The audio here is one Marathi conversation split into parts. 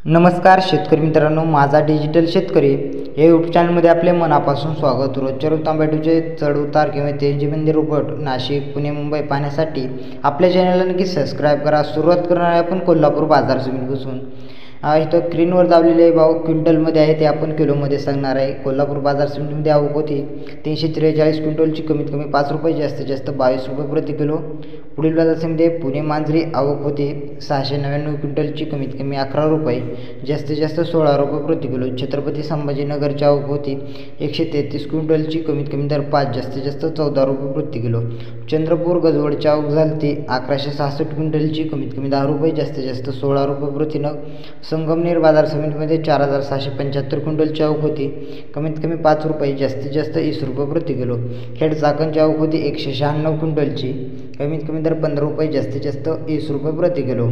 नमस्कार शेतकरी मित्रांनो, माझा डिजिटल शेतकरी या यूट्यूब चॅनलमध्ये आपले मनापासून स्वागत। रोजच्या रोज टोमॅटोचे चढ-उतार किंवा तेजीमंदी रिपोर्ट नाशिक, पुणे, मुंबई पाहण्यासाठी आपल्या चॅनलला नक्की सबस्क्राईब करा। सुरुवात करणार आहे आपण कोल्हापूर बाजार समितीपासून। इथं स्क्रीनवर दाबलेले भाव क्विंटलमध्ये आहे ते आपण किलोमध्ये सांगणार आहे। कोल्हापूर बाजार समितीमध्ये आवक होती 343 क्विंटलची, कमीत कमी 5 रुपये, जास्तीत जास्त 22 रुपये प्रति किलो। पुढील बाजार समितीमध्ये पुणे मांजरी आवक होती 699 क्विंटलची, कमीत कमी 11 रुपये, जास्तीत जास्त 16 रुपये प्रति किलो। छत्रपती संभाजीनगरची आवक होती 133 क्विंटलची, कमीत कमी दर 5, जास्तीत जास्त 14 रुपये प्रति किलो। चंद्रपूर गजवडची आवक झाली 1166 क्विंटलची, कमीत कमी 10 रुपये, जास्तीत जास्त 16 रुपये प्रति नग। संगमनेर बाजार समितीमध्ये 4675 क्विंटलची आवक होती, कमीत कमी 5 रुपये, जास्तीत जास्त 20 रुपये प्रति किलो। खेड चाकणची आवक होती 196 क्विंटलची, कमीत कमी दर 15 रुपये, जास्तीत जास्त 20 रुपये प्रति किलो।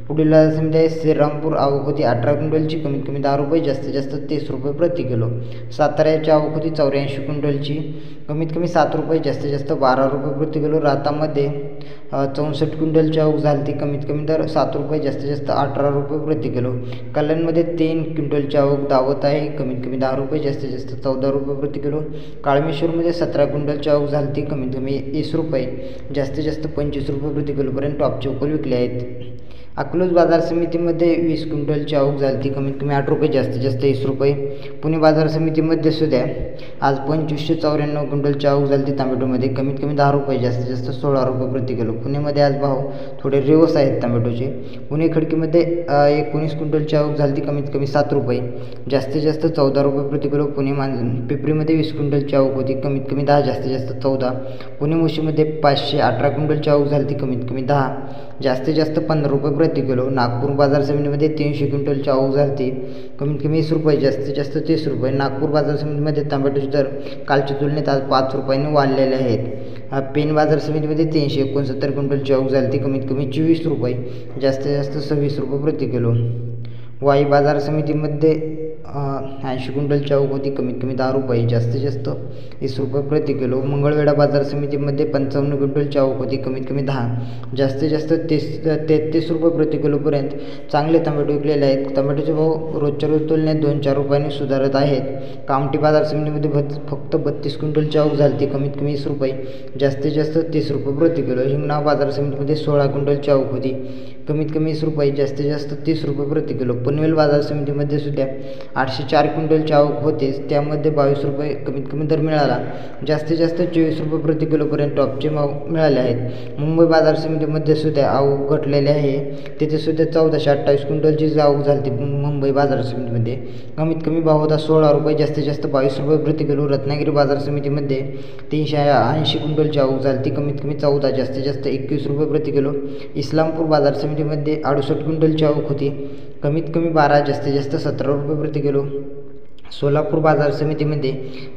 पुढील बाजार समिती आहे श्रीरामपूर, आवक होती 18 क्विंटलची, कमीत कमी 10 रुपये, जास्तीत जास्त 30 रुपये प्रति किलो। साताऱ्याची आवक होती 84 क्विंटलची, कमीत कमी 7 रुपये, जास्तीत जास्त 12 रुपये प्रति किलो। रातामध्ये 64 क्विंटलची आवक झाली, कमीत कमी दर 7 रुपये, जास्तीत जास्त 18 रुपये प्रति किलो। कल्याणमध्ये 3 क्विंटलची आवक दावत आहे, कमीत कमी 10 रुपये, जास्तीत जास्त 14 रुपये प्रति किलो। काळमेश्वरमध्ये 17 क्विंटलची आवक झाली, कमीत कमी 20 रुपये, जास्तीत जास्त 25 रुपये प्रति किलोपर्यंत टॉप चौकल विकले आहेत। अकलूज बाजार समितीमध्ये 20 क्विंटलची आवक झाली, कमीत कमी 8 रुपये, जास्तीत जास्त 20 रुपये। पुणे बाजार समितीमध्ये सुद्धा आज 2594 क्विंटलची आवक झाली टोमॅटोमध्ये, कमीत कमी 10 रुपये, जास्तीत जास्त 16 रुपये प्रति किलो। पुणेमध्ये आज भाव थोडे रिवर्स आहेत टोमॅटोचे। पुणे खडकीमध्ये 19 क्विंटलची आवक झाली, कमीत कमी 7 रुपये, जास्तीत जास्त 14 रुपये प्रति किलो। पुणे पिंपरीमध्ये 20 क्विंटलची आवक होती, कमीत कमी 10, जास्तीत जास्त 14। पुणे मुशीमध्ये 518 क्विंटलची आवक झाली, कमीत कमी 10, जास्तीत जास्त 15 रुपये प्रति किलो। नागपूर बाजार समितीमध्ये 300 क्विंटलची आवक झाली, कमीत कमी 20 रुपये, जास्तीत जास्त 30 रुपये। नागपूर बाजार समितीमध्ये टोमॅटोचे दर कालच्या तुलनेत आज 5 रुपयांनी वाढलेले आहेत। पेन बाजार समितीमध्ये 369 क्विंटलची आवक झाली, कमीत कमी 24 रुपये, जास्तीत जास्त 26 रुपये प्रति किलो। वाई बाजार समितीमध्ये 80 क्विंटलची आवक होती, कमीत कमी 10 रुपये, जास्तीत जास्त 20 रुपये प्रति किलो। मंगळवेढा बाजार समितीमध्ये 55 क्विंटलची आवक होती, कमीत कमी 10, जास्तीत जास्त 33 रुपये प्रति किलोपर्यंत चांगले टोमॅटो विकलेले आहेत। टोमॅटोचे भाव रोजच्या रोज तुलनेत 2-4 रुपयांनी सुधारत आहेत। कामठी बाजार समितीमध्ये फक्त 32 क्विंटलची आवक झाली, कमीत कमी 20 रुपये, जास्तीत जास्त 30 रुपये प्रति किलो। हिंगणा बाजार समितीमध्ये 16 क्विंटलची आवक होती, कमीत कमी 20 रुपये, जास्तीत जास्त 30 रुपये प्रति किलो। पनवेल बाजार समितीमध्ये सुद्धा 804 क्विंटलची आवक होते, त्यामध्ये 22 रुपये कमीत कमी दर मिळाला, जास्तीत जास्त 24 रुपये प्रति किलोपर्यंत टॉपचे भाव मिळाले आहेत। मुंबई बाजार समितीमध्ये सुद्धा आवक घटलेली आहे, तिथे सुद्धा 1428 क्विंटलची आवक झाली मुंबई बाजार समितीमध्ये, कमीत कमी भाव होता 16 रुपये, जास्तीत जास्त 22 रुपये प्रति किलो। रत्नागिरी बाजार समितीमध्ये 380 क्विंटलची आवक झाली, कमीत कमी 14, जास्तीत जास्त 21 रुपये प्रति किलो। इस्लामपूर बाजार समितीमध्ये 68 क्विंटलची आवक होती, कमीत कमी 12, जास्तीत जास्त 17 रुपये प्रति किलो। सोलापूर बाजार समितीमध्ये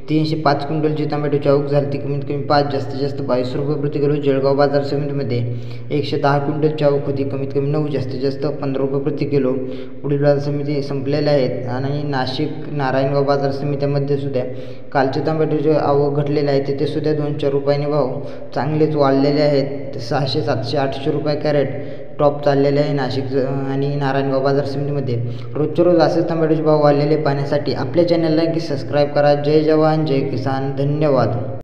305 क्विंटलची टोमॅटोची आवक झाली, कमीत कमी 5, जास्तीत जास्त 22 रुपये प्रति किलो। जळगाव बाजार समितीमध्ये 110 क्विंटलची आवक होती, कमीत कमी 9, जास्तीत जास्त 15 रुपये प्रति किलो। पुढील बाजार समिती संपलेल्या आहेत। आणि नाशिक नारायणगाव बाजार समितीमध्ये सुद्धा कालचे टोमॅटोचे आवक घटलेले आहे, तिथे सुद्धा 2-4 रुपयांनी भाव चांगलेच वाढलेले आहेत। 600, 700, 800 रुपये कॅरेट टॉप चाललेले आहे नाशिक आणि नारायणगाव बाजार समितीमध्ये। रोजच्या रोज असेच टोमॅटोचे भाव वाढलेले पाहण्यासाठी आपल्या चॅनलला नक्की सबस्क्राईब करा। जय जवान जय किसान, धन्यवाद।